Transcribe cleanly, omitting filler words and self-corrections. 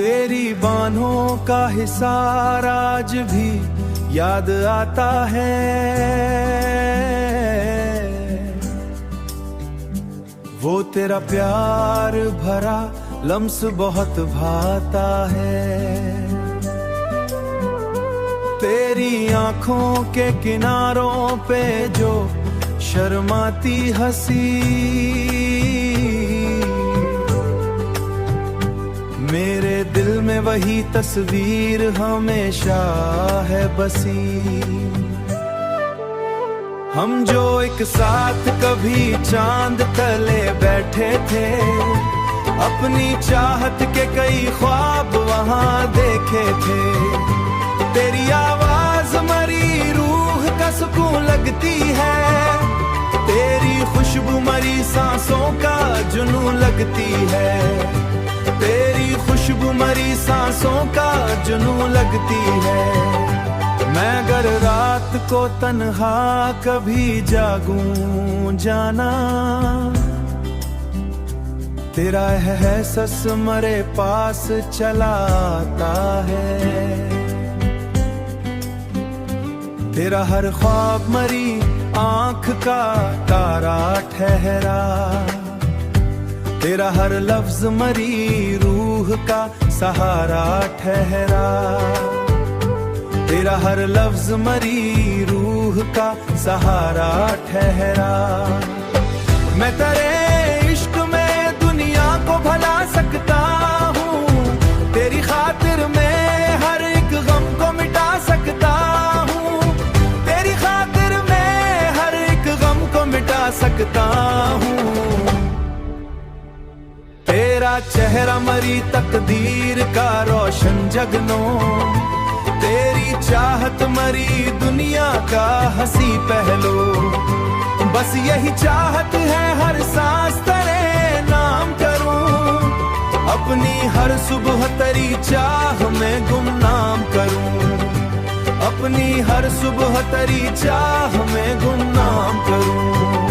तेरी बाहों का हिसार आज भी याद आता है। वो तेरा प्यार भरा लम्स बहुत भाता है। तेरी आंखों के किनारों पे जो शर्माती हंसी, मेरे दिल में वही तस्वीर हमेशा है बसी। हम जो एक साथ कभी चांद तले बैठे थे, अपनी चाहत के कई ख्वाब वहां देखे थे। तेरी आवाज मरी रूह का सुकून लगती है, तेरी खुशबू मरी सांसों का जुनून लगती है। तेरी खुशबू मरी सांसों का जुनून लगती है। मैं अगर रात को तन्हा कभी जागूं जाना, तेरा एहसास मरे पास चला आता है। तेरा हर ख्वाब मरी आंख का तारा ठहरा, तेरा हर लफ्ज मरी रूह का सहारा ठहरा। तेरा हर लफ्ज मरी रूह का सहारा ठहरा। मैं तेरे इश्क में दुनिया को भुला सकता हूँ, तेरी खातिर मैं हर एक गम को मिटा सकता हूँ। तेरी खातिर मैं हर एक गम को मिटा सकता हूँ। तेरा चेहरा मरी तकदीर का रोशन जगनो, तेरी चाहत मरी दुनिया का हंसी पहलू। बस यही चाहत है हर सांस तेरे नाम करूं, अपनी हर सुबह तेरी चाह में गुमनाम करूं। अपनी हर सुबह तेरी चाह में गुमनाम करूं।